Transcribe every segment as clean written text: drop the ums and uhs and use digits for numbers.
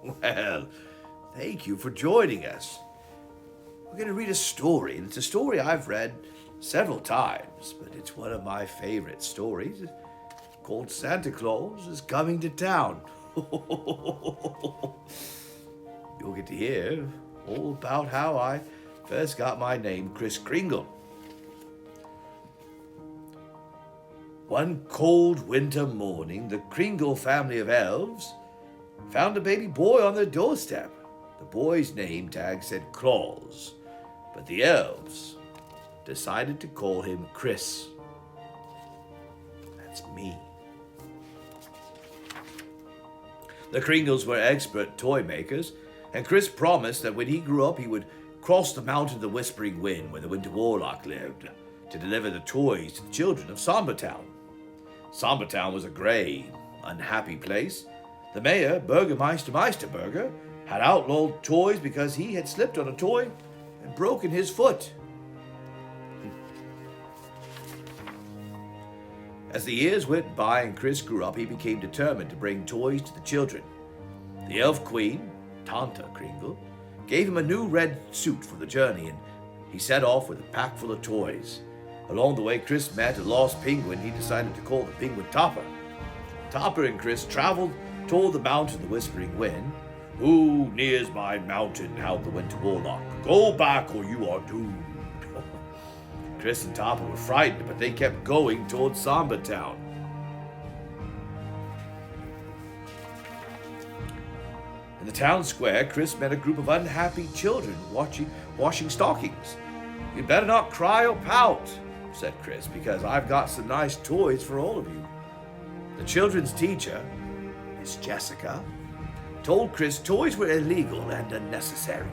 Well, thank you for joining us. We're going to read a story, and it's a story I've read several times, but it's one of my favorite stories called Santa Claus is Coming to Town. You'll get to hear all about how I first got my name, Kris Kringle. One cold winter morning, the Kringle family of elves found a baby boy on their doorstep. The boy's name tag said Claus, but the elves decided to call him Kris. That's me. The Kringles were expert toy makers, and Kris promised that when he grew up he would cross the mountain of the Whispering Wind where the Winter Warlock lived to deliver the toys to the children of Sombertown. Sombertown was a gray, unhappy place. The mayor, Burgermeister Meisterburger, had outlawed toys because he had slipped on a toy and broken his foot. As the years went by and Kris grew up, he became determined to bring toys to the children. The elf queen, Tanta Kringle, gave him a new red suit for the journey, and he set off with a pack full of toys. Along the way, Kris met a lost penguin he decided to call the penguin Topper. Topper and Kris traveled toward the mountain of the Whispering Wind. "Who nears my mountain?" howled the Winter Warlock. "Go back or you are doomed." Kris and Topper were frightened, but they kept going towards Sombertown. In the town square, Kris met a group of unhappy children washing stockings. "You'd better not cry or pout," said Kris, "because I've got some nice toys for all of you." The children's teacher, Miss Jessica, told Kris toys were illegal and unnecessary.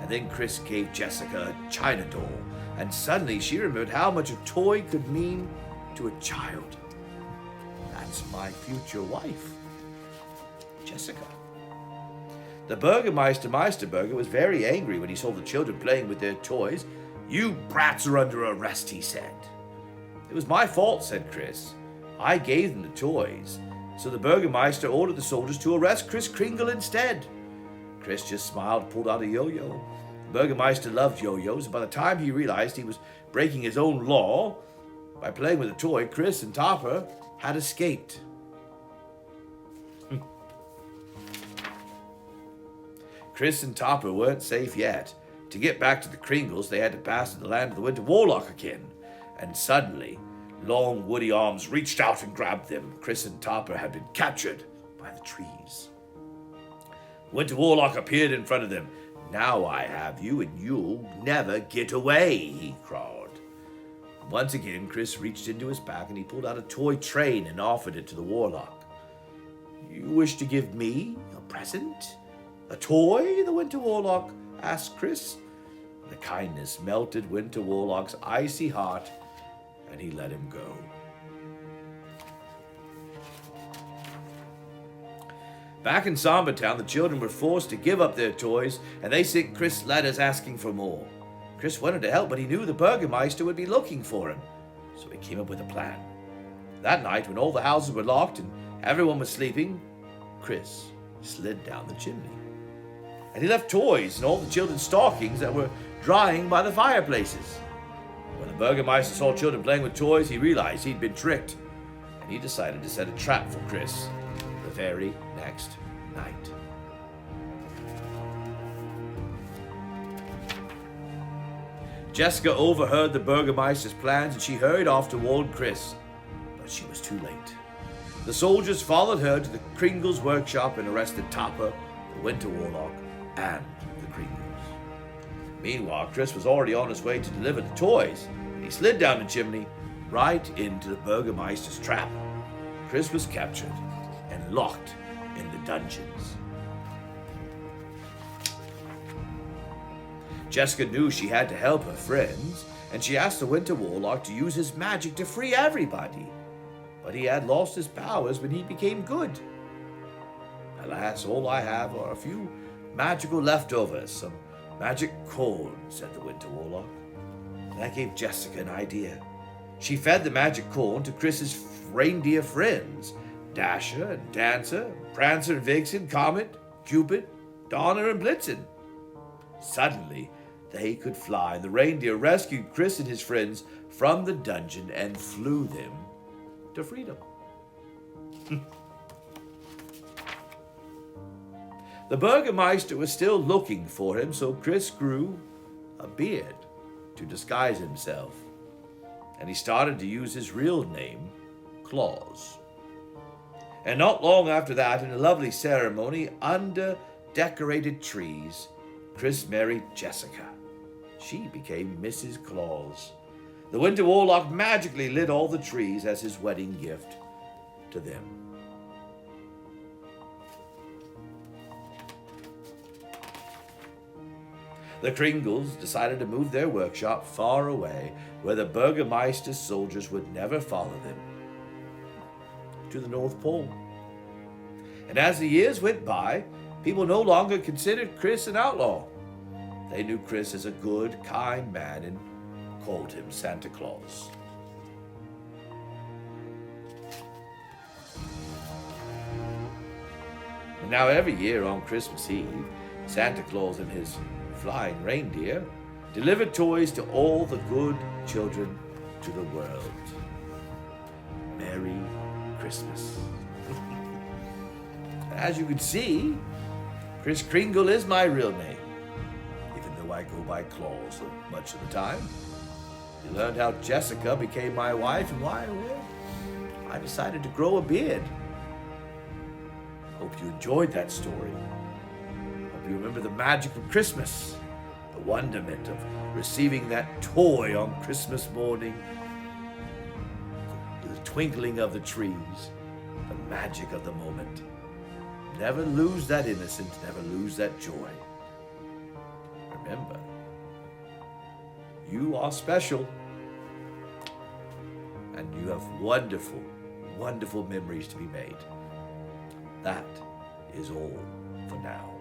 And then Kris gave Jessica a china doll, and suddenly she remembered how much a toy could mean to a child. That's my future wife, Jessica. The Burgermeister Meisterburger was very angry when he saw the children playing with their toys. "You brats are under arrest," he said. "It was my fault," said Kris. "I gave them the toys." So the Burgermeister ordered the soldiers to arrest Kris Kringle instead. Kris just smiled, pulled out a yo-yo. The Burgermeister loved yo-yos, and by the time he realized he was breaking his own law by playing with a toy, Kris and Topper had escaped. Kris and Topper weren't safe yet. To get back to the Kringles, they had to pass to the land of the Winter Warlock again. And suddenly, long woody arms reached out and grabbed them. Kris and Topper had been captured by the trees. Winter Warlock appeared in front of them. "Now I have you, and you'll never get away," he cried. Once again, Kris reached into his pack and he pulled out a toy train and offered it to the Warlock. "You wish to give me a present? A toy?" the Winter Warlock asked Kris. The kindness melted Winter Warlock's icy heart, and he let him go. Back in Sombertown, the children were forced to give up their toys, and they sent Kris letters asking for more. Kris wanted to help, but he knew the Burgermeister would be looking for him, so he came up with a plan. That night, when all the houses were locked and everyone was sleeping, Kris slid down the chimney. And he left toys in all the children's stockings that were drying by the fireplaces. When the Burgermeister saw children playing with toys, he realized he'd been tricked, and he decided to set a trap for Kris the very next night. Jessica overheard the Burgermeister's plans, and she hurried off to warn Kris, but she was too late. The soldiers followed her to the Kringles workshop and arrested Topper, the Winter Warlock, and the Kringles. Meanwhile, Kris was already on his way to deliver the toys, and he slid down the chimney right into the Burgermeister's trap. Kris was captured and locked in the dungeons. Jessica knew she had to help her friends, and she asked the Winter Warlock to use his magic to free everybody. But he had lost his powers when he became good. "Alas, all I have are a few magical leftovers, some magic corn," said the Winter Warlock. That gave Jessica an idea. She fed the magic corn to Kris's reindeer friends, Dasher and Dancer, Prancer and Vixen, Comet Cupid, Donner, and Blitzen. Suddenly, they could fly, and the reindeer rescued Chris and his friends from the dungeon and flew them to freedom. The Burgermeister was still looking for him, so Chris grew a beard to disguise himself, and he started to use his real name, Claus. And not long after that, in a lovely ceremony under decorated trees, Chris married Jessica. She became Mrs. Claus. The Winter Warlock magically lit all the trees as his wedding gift to them. The Kringles decided to move their workshop far away, where the Burgermeister's soldiers would never follow them, to the North Pole. And as the years went by, people no longer considered Chris an outlaw. They knew Chris as a good, kind man and called him Santa Claus. And now every year on Christmas Eve, Santa Claus and his flying reindeer delivered toys to all the good children to the world. Merry Christmas. As you can see, Kris Kringle is my real name, even though I go by Claus much of the time. You learned how Jessica became my wife and why, well, I decided to grow a beard. Hope you enjoyed that story. Hope you remember the magic of Christmas, the wonderment of receiving that toy on Christmas morning, the twinkling of the trees, the magic of the moment. Never lose that innocence, never lose that joy. Remember, you are special, and you have wonderful, wonderful memories to be made. That is all for now.